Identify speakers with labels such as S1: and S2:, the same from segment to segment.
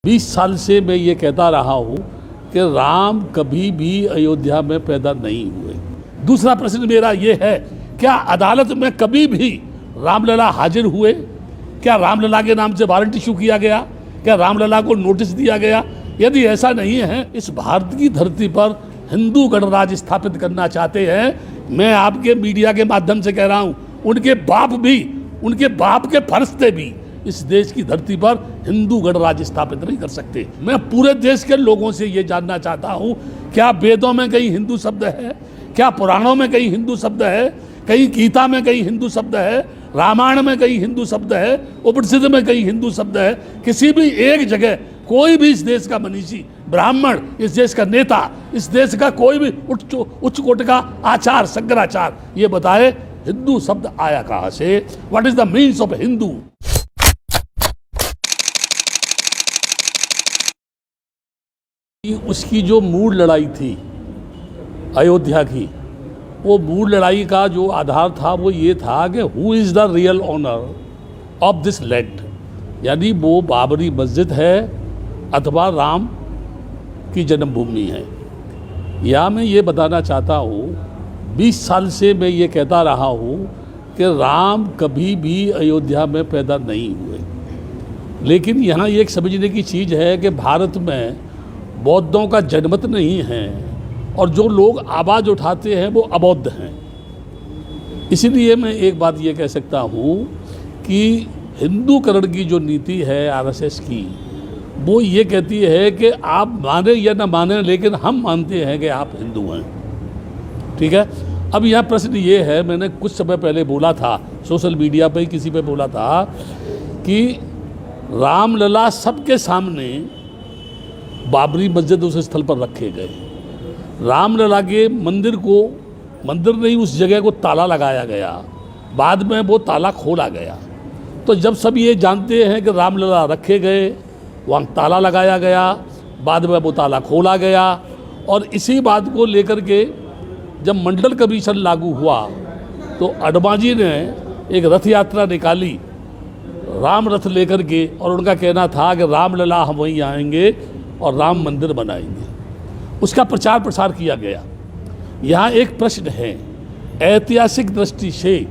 S1: 20 साल से मैं ये कहता रहा हूँ कि राम कभी भी अयोध्या में पैदा नहीं हुए। दूसरा प्रश्न मेरा ये है, क्या अदालत में कभी भी रामलला हाजिर हुए? क्या रामलला के नाम से वारंट इशू किया गया? क्या रामलला को नोटिस दिया गया? यदि ऐसा नहीं है, इस भारत की धरती पर हिंदू गणराज्य स्थापित करना चाहते हैं, मैं आपके मीडिया के माध्यम से कह रहा हूँ, उनके बाप के फरिश्ते भी इस देश की धरती पर हिंदू गणराज्य स्थापित नहीं कर सकते। मैं पूरे देश के लोगों से ये जानना चाहता हूँ, क्या वेदों में कहीं हिंदू शब्द है? क्या पुराणों में कहीं हिंदू शब्द है? कहीं गीता में कहीं हिंदू शब्द है? रामायण में कहीं हिंदू शब्द है? उपनिषद में कहीं हिंदू शब्द है? किसी भी एक जगह कोई भी इस देश का मनीषी, ब्राह्मण, इस देश का नेता, इस देश का कोई भी उच्च कोटि का आचार, शंकराचार्य ये बताए हिंदू शब्द आया कहाँ से? What is the means of Hindu? उसकी जो मूल लड़ाई थी अयोध्या की, वो मूल लड़ाई का जो आधार था वो ये था कि who is the real owner of this land, यानी वो बाबरी मस्जिद है अथवा राम की जन्मभूमि है। या मैं ये बताना चाहता हूँ, 20 साल से मैं ये कहता रहा हूँ कि राम कभी भी अयोध्या में पैदा नहीं हुए। लेकिन यहाँ एक समझने की चीज़ है कि भारत में बौद्धों का जनमत नहीं है और जो लोग आवाज़ उठाते हैं वो अबौद्ध हैं। इसीलिए मैं एक बात ये कह सकता हूँ कि हिंदूकरण की जो नीति है आरएसएस की, वो ये कहती है कि आप माने या ना माने, लेकिन हम मानते हैं कि आप हिंदू हैं। ठीक है। अब यहाँ प्रश्न ये है, मैंने कुछ समय पहले बोला था, सोशल मीडिया पर ही किसी पे बोला था कि रामलला सबके सामने बाबरी मस्जिद उस स्थल पर रखे गए। रामलला के मंदिर नहीं, उस जगह को ताला लगाया गया। बाद में वो ताला खोला गया। तो जब सब ये जानते हैं कि रामलला रखे गए, वहाँ ताला लगाया गया, बाद में वो ताला खोला गया, और इसी बात को लेकर के जब मंडल कमीशन लागू हुआ तो अडवाणी जी ने एक रथ यात्रा निकाली राम रथ लेकर के, और उनका कहना था कि रामलला हम वहीं आएंगे और राम मंदिर बनाएंगे। उसका प्रचार प्रसार किया गया। यहाँ एक प्रश्न है, ऐतिहासिक दृष्टि से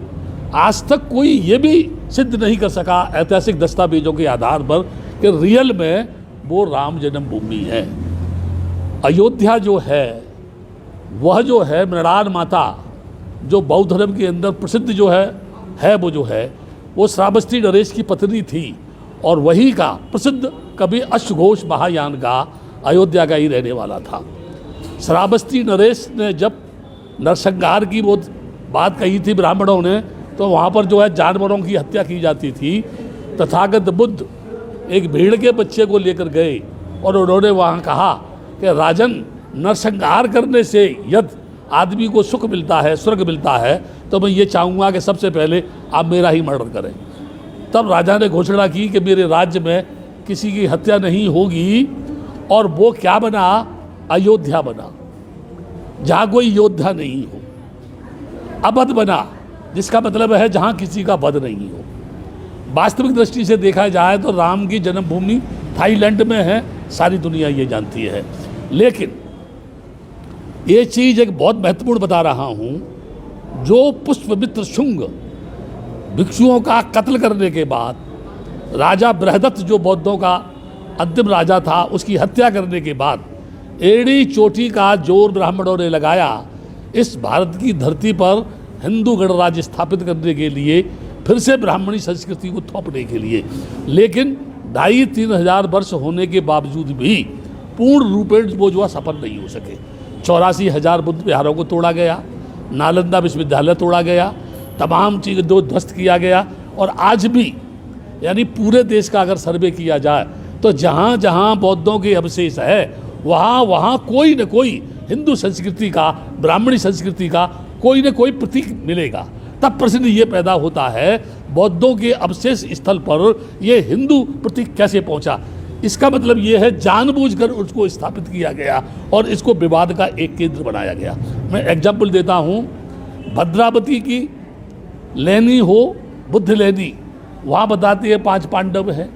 S1: आज तक कोई ये भी सिद्ध नहीं कर सका ऐतिहासिक दस्तावेजों के आधार पर कि रियल में वो राम जन्मभूमि है। अयोध्या जो है वह जो है मृणाल माता, जो बौद्ध धर्म के अंदर प्रसिद्ध जो है वो श्रावस्ती नरेश की पत्नी थी, और वही का प्रसिद्ध कवि अश्वघोष महायान का अयोध्या का ही रहने वाला था। श्रावस्ती नरेश ने जब नरसंहार की वो बात कही थी ब्राह्मणों ने, तो वहाँ पर जो है जानवरों की हत्या की जाती थी। तथागत बुद्ध एक भेड़ के बच्चे को लेकर गए और उन्होंने वहाँ कहा कि राजन, नरसंहार करने से यदि आदमी को सुख मिलता है, स्वर्ग मिलता है, तो मैं ये चाहूँगा कि सबसे पहले आप मेरा ही मर्डर करें। तब राजा ने घोषणा की कि मेरे राज्य में किसी की हत्या नहीं होगी, और वो क्या बना? अयोध्या बना, जहाँ कोई योद्धा नहीं हो। अवध बना, जिसका मतलब है जहाँ किसी का वध नहीं हो। वास्तविक दृष्टि से देखा जाए तो राम की जन्मभूमि थाईलैंड में है, सारी दुनिया ये जानती है। लेकिन ये चीज़ एक बहुत महत्वपूर्ण बता रहा हूँ, जो पुष्पमित्र शुंग भिक्षुओं का कत्ल करने के बाद राजा बृहदत्त, जो बौद्धों का अंतिम राजा था, उसकी हत्या करने के बाद एड़ी चोटी का जोर ब्राह्मणों ने लगाया इस भारत की धरती पर हिंदू गणराज्य स्थापित करने के लिए, फिर से ब्राह्मणी संस्कृति को थोपने के लिए। लेकिन 2,500-3 हज़ार वर्ष होने के बावजूद भी पूर्ण रूपेण वो जो सफल नहीं हो सके। 84,000 बुद्ध विहारों को तोड़ा गया, नालंदा विश्वविद्यालय तोड़ा गया, तमाम चीज़ें दो ध्वस्त किया गया। और आज भी यानी पूरे देश का अगर सर्वे किया जाए तो जहाँ जहाँ बौद्धों के अवशेष है, वहाँ कोई न कोई हिंदू संस्कृति का, ब्राह्मणी संस्कृति का कोई न कोई प्रतीक मिलेगा। तब प्रश्न ये पैदा होता है, बौद्धों के अवशेष स्थल पर ये हिंदू प्रतीक कैसे पहुँचा? इसका मतलब ये है जानबूझकर उसको स्थापित किया गया और इसको विवाद का एक केंद्र बनाया गया। मैं एग्जाम्पल देता हूँ, भद्रावती की लेनी हो, बुद्ध लेनी, वहाँ बताते हैं 5 पांडव हैं।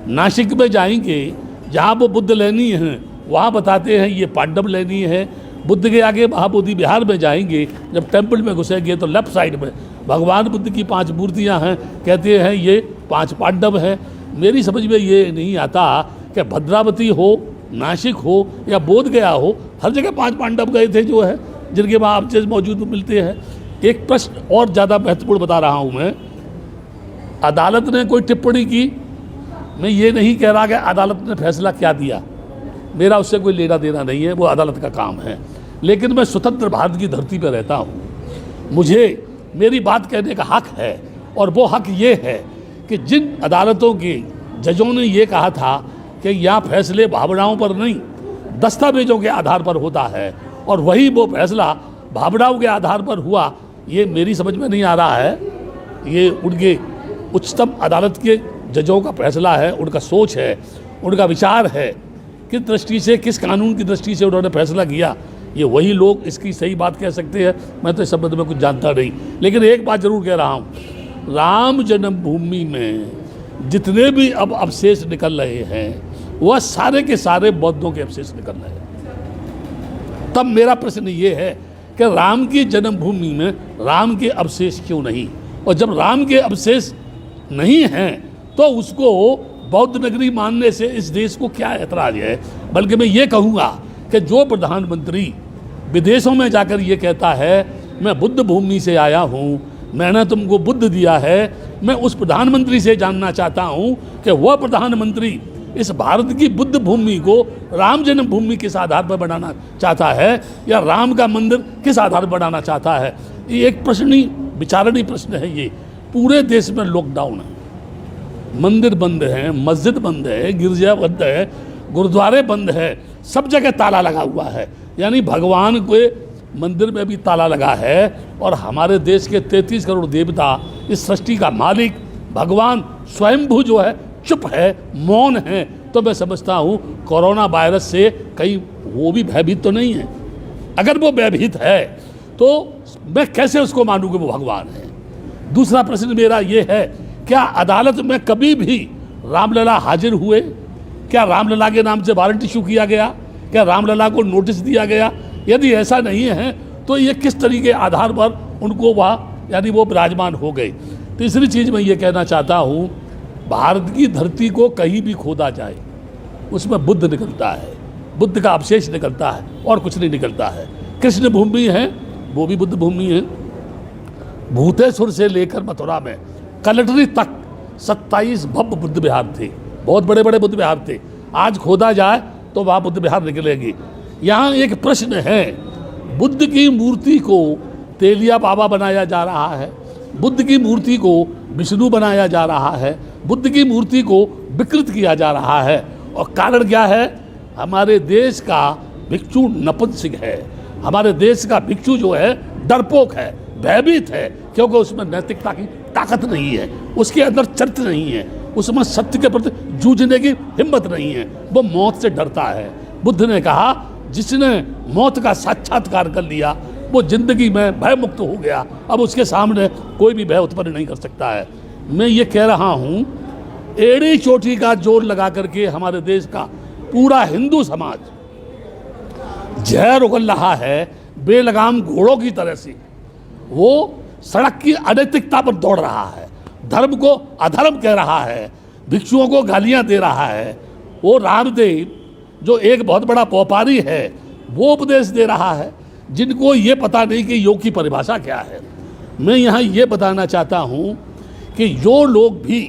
S1: नासिक में जाएंगे जहाँ वो बुद्ध लेनी है वहाँ बताते हैं ये पांडव लेनी है। बुद्ध के आगे महाबोधि बिहार में जाएंगे, जब टेम्पल में घुसेंगे तो लेफ्ट साइड में भगवान बुद्ध की 5 मूर्तियाँ हैं, कहते हैं ये 5 पांडव हैं। मेरी समझ में ये नहीं आता कि भद्रावती हो, नासिक हो या बोध गया हो, हर जगह 5 पांडव गए थे जो है, जिनके वहाँ अवशेष मौजूद मिलते हैं। एक प्रश्न और ज़्यादा महत्वपूर्ण बता रहा हूँ मैं, अदालत ने कोई टिप्पणी की, मैं ये नहीं कह रहा कि अदालत ने फैसला क्या दिया, मेरा उससे कोई लेना देना नहीं है, वो अदालत का काम है। लेकिन मैं स्वतंत्र भारत की धरती पर रहता हूँ, मुझे मेरी बात कहने का हक है, और वो हक ये है कि जिन अदालतों के जजों ने ये कहा था कि यहाँ फैसले भावनाओं पर नहीं दस्तावेजों के आधार पर होता है, और वही वो फैसला भावनाओं के आधार पर हुआ, ये मेरी समझ में नहीं आ रहा है। ये उनके उच्चतम अदालत के जजों का फैसला है, उनका सोच है, उनका विचार है, किस दृष्टि से, किस कानून की दृष्टि से उन्होंने फैसला किया, ये वही लोग इसकी सही बात कह सकते हैं। मैं तो इस संबंध में कुछ जानता नहीं, लेकिन एक बात जरूर कह रहा हूँ, राम जन्मभूमि में जितने भी अब अवशेष निकल रहे हैं वह सारे के सारे बौद्धों के अवशेष निकल रहे हैं। तब मेरा प्रश्न ये है कि राम की जन्मभूमि में राम के अवशेष क्यों नहीं, और जब राम के अवशेष नहीं हैं तो उसको बौद्ध नगरी मानने से इस देश को क्या ऐतराज है। बल्कि मैं ये कहूँगा कि जो प्रधानमंत्री विदेशों में जाकर ये कहता है मैं बुद्ध भूमि से आया हूँ, मैंने तुमको बुद्ध दिया है, मैं उस प्रधानमंत्री से जानना चाहता हूँ कि वह प्रधानमंत्री इस भारत की बुद्ध भूमि को राम जन्मभूमि किस आधार पर बनाना चाहता है, या राम का मंदिर किस आधार पर बनाना चाहता है। ये एक प्रश्न, विचारणीय प्रश्न है। ये पूरे देश में लॉकडाउन है, मंदिर बंद है, मस्जिद बंद है, गिरजा बंद है, गुरुद्वारे बंद है, सब जगह ताला लगा हुआ है, यानी भगवान के मंदिर में भी ताला लगा है। और हमारे देश के 33 करोड़ देवता, इस सृष्टि का मालिक भगवान स्वयंभू जो है चुप है, मौन है। तो मैं समझता हूँ कोरोना वायरस से कहीं वो भी भयभीत तो नहीं है। अगर वो भयभीत है तो मैं कैसे उसको मानूँ कि वो भगवान है। दूसरा प्रश्न मेरा ये है, क्या अदालत में कभी भी रामलला हाजिर हुए? क्या रामलला के नाम से वारंट इशू किया गया? क्या रामलला को नोटिस दिया गया? यदि ऐसा नहीं है तो ये किस तरीके के आधार पर उनको वहाँ यानी वो विराजमान हो गए। तीसरी चीज़ मैं ये कहना चाहता हूँ, भारत की धरती को कहीं भी खोदा जाए उसमें बुद्ध निकलता है, बुद्ध का अवशेष निकलता है, और कुछ नहीं निकलता है। कृष्ण भूमि है, वो भी बुद्ध भूमि है। भूतेश्वर से लेकर मथुरा में कलटरी तक 27 भव्य बुद्ध विहार थे, बहुत बड़े बड़े बुद्ध विहार थे। आज खोदा जाए तो वहाँ बुद्ध विहार निकलेगी। यहाँ एक प्रश्न है, बुद्ध की मूर्ति को तेलिया बाबा बनाया जा रहा है, बुद्ध की मूर्ति को विष्णु बनाया जा रहा है, बुद्ध की मूर्ति को विकृत किया जा रहा है। और कारण क्या है? हमारे देश का भिक्षु नपुंसक है, हमारे देश का भिक्षु जो है डरपोक है, भयभीत है, क्योंकि उसमें नैतिकता की ताकत नहीं है, उसके अंदर चरित्र नहीं है, उसमें सत्य के प्रति जूझने की हिम्मत नहीं है, वो मौत से डरता है। बुद्ध ने कहा जिसने मौत का साक्षात्कार कर लिया वो जिंदगी में भय मुक्त हो गया, अब उसके सामने कोई भी भय उत्पन्न नहीं कर सकता है। मैं ये कह रहा हूँ, एड़ी चोटी का जोर लगा करके हमारे देश का पूरा हिंदू समाज जहर उगल रहा है बेलगाम घोड़ों की तरह से। वो सड़क की अनैतिकता पर दौड़ रहा है, धर्म को अधर्म कह रहा है, भिक्षुओं को गालियां दे रहा है। वो रामदेव जो एक बहुत बड़ा व्यापारी है वो उपदेश दे रहा है, जिनको ये पता नहीं कि योग की परिभाषा क्या है। मैं यहाँ ये बताना चाहता हूँ कि जो लोग भी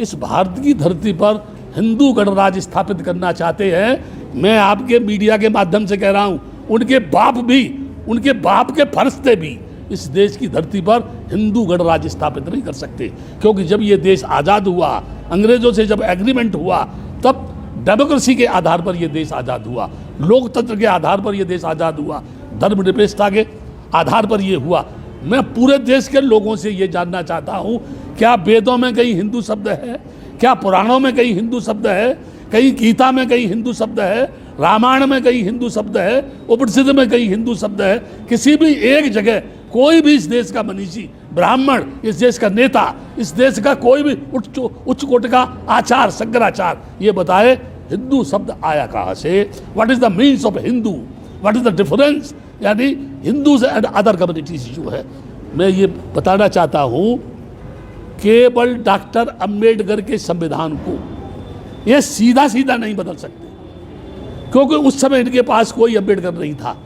S1: इस भारत की धरती पर हिंदू गणराज स्थापित करना चाहते हैं, मैं आपके मीडिया के माध्यम से कह रहा हूँ, उनके बाप भी, उनके बाप के फरिश्ते भी इस देश की धरती पर हिंदू गणराज स्थापित नहीं कर सकते। क्योंकि जब ये देश आज़ाद हुआ, अंग्रेज़ों से जब एग्रीमेंट हुआ, तब डेमोक्रेसी के आधार पर यह देश आज़ाद हुआ, लोकतंत्र के आधार पर यह देश आज़ाद हुआ, धर्मनिरपेक्षता के आधार पर यह हुआ। मैं पूरे देश के लोगों से ये जानना चाहता हूँ, क्या वेदों में कहीं हिंदू शब्द है? क्या पुराणों में कहीं हिंदू शब्द है? कहीं गीता में कहीं हिंदू शब्द है? रामायण में कहीं हिंदू शब्द है? उपनिषद में कहीं हिंदू शब्द है? किसी भी एक जगह कोई भी इस देश का मनीषी, ब्राह्मण, इस देश का नेता, इस देश का कोई भी उच्च कोटि का आचार, शंकराचार्य ये बताए हिंदू शब्द आया कहाँ से, what is the means of Hindu, what is the difference, यानी हिंदूज एंड अदर कम्युनिटीज जो है। मैं ये बताना चाहता हूँ, केवल डॉक्टर अंबेडकर के संविधान को ये सीधा सीधा नहीं बदल सकते, क्योंकि उस समय इनके पास कोई अंबेडकर नहीं था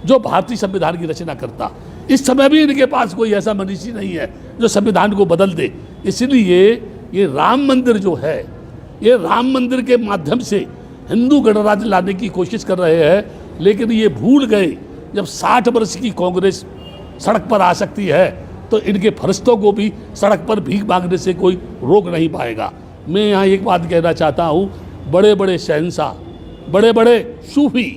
S1: जो भारतीय संविधान की रचना करता। इस समय भी इनके पास कोई ऐसा मनीषी नहीं है जो संविधान को बदल दे। इसलिए ये राम मंदिर जो है, ये राम मंदिर के माध्यम से हिंदू गणराज्य लाने की कोशिश कर रहे हैं, लेकिन ये भूल गए जब 60 वर्ष की कांग्रेस सड़क पर आ सकती है तो इनके फरिश्तों को भी सड़क पर भीख मांगने से कोई रोक नहीं पाएगा। मैं यहाँ एक बात कहना चाहता हूँ, बड़े बड़े शहंशाह, बड़े बड़े सूफी,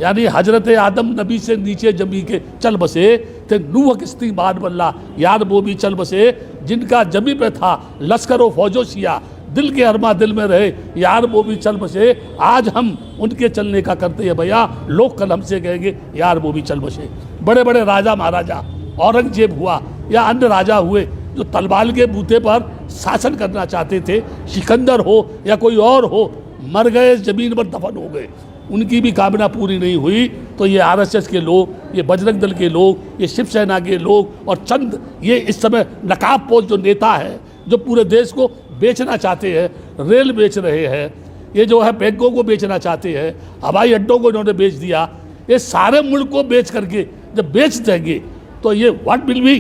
S1: यानी हजरत आदम नबी से नीचे जमी के चल बसे थे, नूह किस्ती मान बल्ला यार वो भी चल बसे, जिनका जमी पे था लश्कर व फौजो सिया, दिल के अरमा दिल में रहे यार वो भी चल बसे। आज हम उनके चलने का करते हैं भैया, लोग कल हमसे कहेंगे यार वो भी चल बसे। बड़े बड़े राजा महाराजा, औरंगजेब हुआ या अन्य राजा हुए जो तलवार के बूते पर शासन करना चाहते थे, सिकंदर हो या कोई और हो, मर गए, ज़मीन पर दफन हो गए, उनकी भी कामना पूरी नहीं हुई। तो ये आरएसएस के लोग, ये बजरंग दल के लोग, ये शिवसेना के लोग और चंद ये इस समय नकाबपोश जो नेता है जो पूरे देश को बेचना चाहते हैं, रेल बेच रहे हैं, ये जो है बैंकों को बेचना चाहते हैं, हवाई अड्डों को इन्होंने बेच दिया, ये सारे मुल्क को बेच करके जब बेच देंगे तो ये व्हाट विल बी,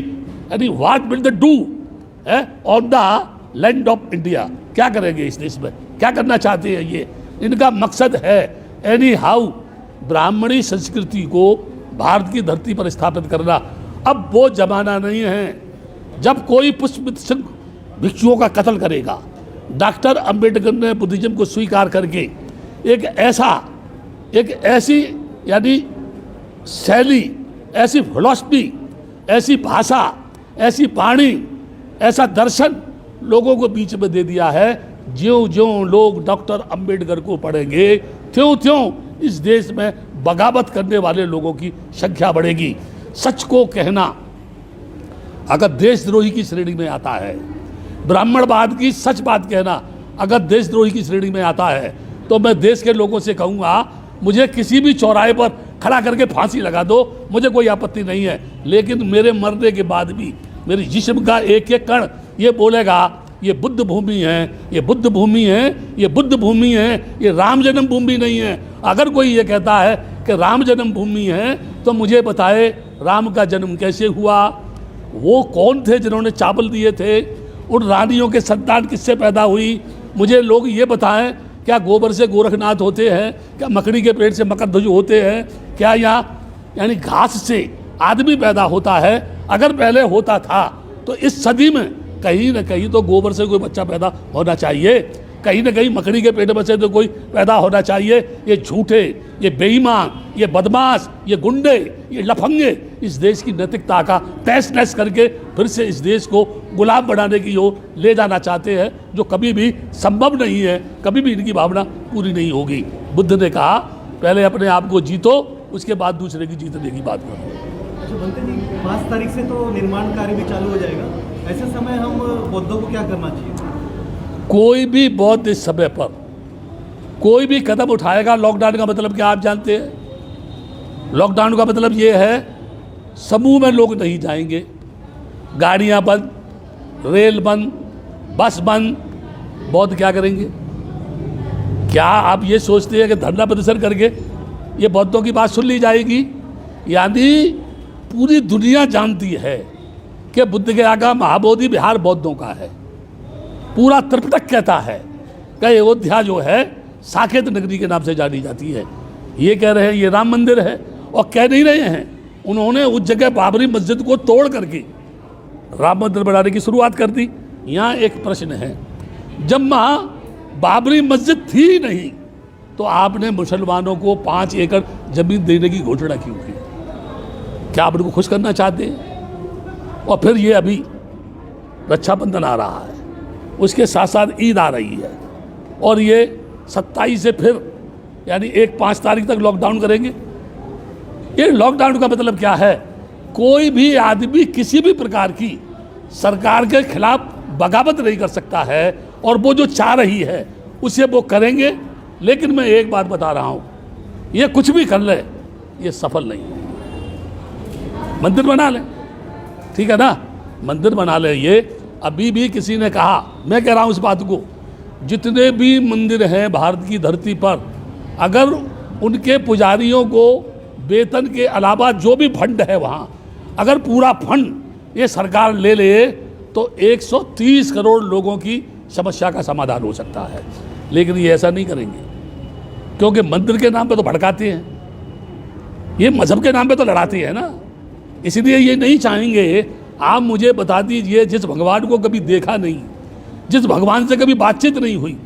S1: यानी what will the do on the land of India, क्या करेंगे इस देश में, क्या करना चाहते हैं ये। इनका मकसद है एनी हाउ ब्राह्मणी संस्कृति को भारत की धरती पर स्थापित करना। अब वो जमाना नहीं है जब कोई पुष्प सिंह भिक्षुओं का कत्ल करेगा। डॉक्टर अंबेडकर ने बुद्धिज्म को स्वीकार करके एक ऐसी यानी शैली, ऐसी फिलॉसफी, ऐसी भाषा, ऐसी वाणी, ऐसा दर्शन लोगों को बीच में दे दिया है। ज्यों ज्यों लोग डॉक्टर अंबेडकर को पढ़ेंगे त्यों त्यों इस देश में बगावत करने वाले लोगों की संख्या बढ़ेगी। सच को कहना अगर देशद्रोही की श्रेणी में आता है, ब्राह्मणवाद की सच बात कहना अगर देशद्रोही की श्रेणी में आता है, तो मैं देश के लोगों से कहूँगा मुझे किसी भी चौराहे पर खड़ा करके फांसी लगा दो, मुझे कोई आपत्ति नहीं है, लेकिन मेरे मरने के बाद भी मेरी जिस्म का एक एक कण ये बोलेगा ये बुद्ध भूमि है, ये बुद्ध भूमि है, ये बुद्ध भूमि है, ये राम जन्म भूमि नहीं है। अगर कोई ये कहता है कि राम जन्म भूमि है तो मुझे बताए राम का जन्म कैसे हुआ, वो कौन थे जिन्होंने चावल दिए थे, उन रानियों के संतान किससे पैदा हुई, मुझे लोग ये बताएं क्या गोबर से गोरखनाथ होते हैं, क्या मकड़ी के पेट से मकरध्वज होते हैं, क्या यहाँ यानी घास से आदमी पैदा होता है। अगर पहले होता था तो इस सदी में कहीं ना कहीं तो गोबर से कोई बच्चा पैदा होना चाहिए, कहीं ना कहीं मकड़ी के पेट में से तो कोई पैदा होना चाहिए। ये झूठे, ये बेईमान, ये बदमाश, ये गुंडे, ये लफंगे इस देश की नैतिकता का तहस नहस करके फिर से इस देश को गुलाम बनाने की ओर ले जाना चाहते हैं, जो कभी भी संभव नहीं है, कभी भी इनकी भावना पूरी नहीं होगी। बुद्ध ने कहा पहले अपने आप को जीतो, उसके बाद दूसरे की जीतने की बात करो।
S2: 5 तारीख से तो निर्माण कार्य भी चालू हो जाएगा, ऐसे समय हम बौद्धों को क्या करना चाहिए?
S1: कोई भी बौद्ध इस समय पर कोई भी कदम उठाएगा, लॉकडाउन का मतलब क्या आप जानते हैं? लॉकडाउन का मतलब ये है समूह में लोग नहीं जाएंगे, गाड़ियां बंद, रेल बंद, बस बंद। बौद्ध क्या करेंगे? क्या आप ये सोचते हैं कि धरना प्रदर्शन करके ये बौद्धों की बात सुन ली जाएगी? यानी पूरी दुनिया जानती है कि बुद्ध के आगा महाबोधि बिहार बौद्धों का है। पूरा त्रिपिटक कहता है कि अयोध्या जो है साकेत नगरी के नाम से जानी जाती है। ये कह रहे हैं ये राम मंदिर है, और कह नहीं रहे हैं, उन्होंने उस जगह बाबरी मस्जिद को तोड़ करके राम मंदिर बनाने की शुरुआत कर दी। यहाँ एक प्रश्न है, जब वहाँ बाबरी मस्जिद थी ही नहीं तो आपने मुसलमानों को 5 एकड़ जमीन देने की घोषणा क्यों की? क्या आप उनको खुश करना चाहते हैं? और फिर ये अभी रक्षाबंधन आ रहा है, उसके साथ साथ ईद आ रही है, और ये 27 से फिर यानी 5 तारीख तक लॉकडाउन करेंगे। ये लॉकडाउन का मतलब क्या है? कोई भी आदमी किसी भी प्रकार की सरकार के खिलाफ बगावत नहीं कर सकता है, और वो जो चाह रही है उसे वो करेंगे। लेकिन मैं एक बात बता रहा हूँ, ये कुछ भी कर ले, ये सफल नहीं है। मंदिर बना ले, ठीक है ना, मंदिर बना ले। ये अभी भी किसी ने कहा, मैं कह रहा हूँ इस बात को, जितने भी मंदिर हैं भारत की धरती पर, अगर उनके पुजारियों को वेतन के अलावा जो भी फंड है वहाँ, अगर पूरा फंड ये सरकार ले ले तो 130 करोड़ लोगों की समस्या का समाधान हो सकता है। लेकिन ये ऐसा नहीं करेंगे, क्योंकि मंदिर के नाम पे तो भड़काते हैं, ये मजहब के नाम पे तो लड़ाते हैं ना। इसलिए ये नहीं चाहेंगे। आप मुझे बता दीजिए, जिस भगवान को कभी देखा नहीं, जिस भगवान से कभी बातचीत नहीं हुई,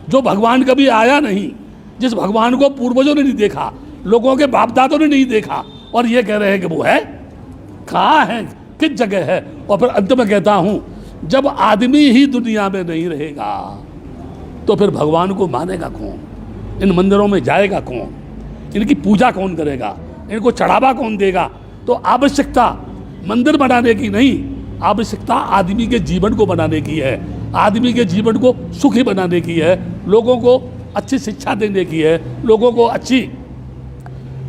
S1: जो भगवान कभी आया नहीं, जिस भगवान को पूर्वजों ने नहीं देखा, लोगों के बाप दादों ने नहीं देखा, और ये कह रहे हैं कि वो है, कहाँ है, किस जगह है। और फिर अंत में कहता हूँ, जब आदमी ही दुनिया में नहीं रहेगा तो फिर भगवान को मानेगा कौन, इन मंदिरों में जाएगा कौन, इनकी पूजा कौन करेगा, इनको चढ़ावा कौन देगा। तो आवश्यकता मंदिर बनाने की नहीं, आवश्यकता आदमी के जीवन को बनाने की है, आदमी के जीवन को सुखी बनाने की है, लोगों को अच्छी शिक्षा देने की है, लोगों को अच्छी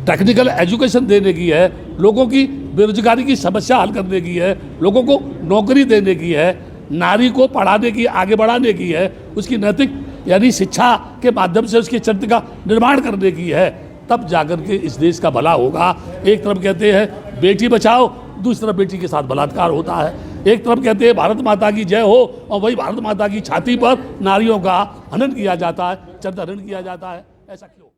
S1: टेक्निकल एजुकेशन देने की है, लोगों की बेरोजगारी की समस्या हल करने की है, लोगों को नौकरी देने की है, नारी को पढ़ाने की, आगे बढ़ाने की है, उसकी नैतिक यानी शिक्षा के माध्यम से उसके चरित्र का निर्माण करने की है। तब जाकर के इस देश का भला होगा। एक तरफ कहते हैं बेटी बचाओ, दूसरी तरफ बेटी के साथ बलात्कार होता है। एक तरफ कहते हैं भारत माता की जय हो, और वही भारत माता की छाती पर नारियों का हनन किया जाता है, चरित्र हनन किया जाता है। ऐसा क्यों?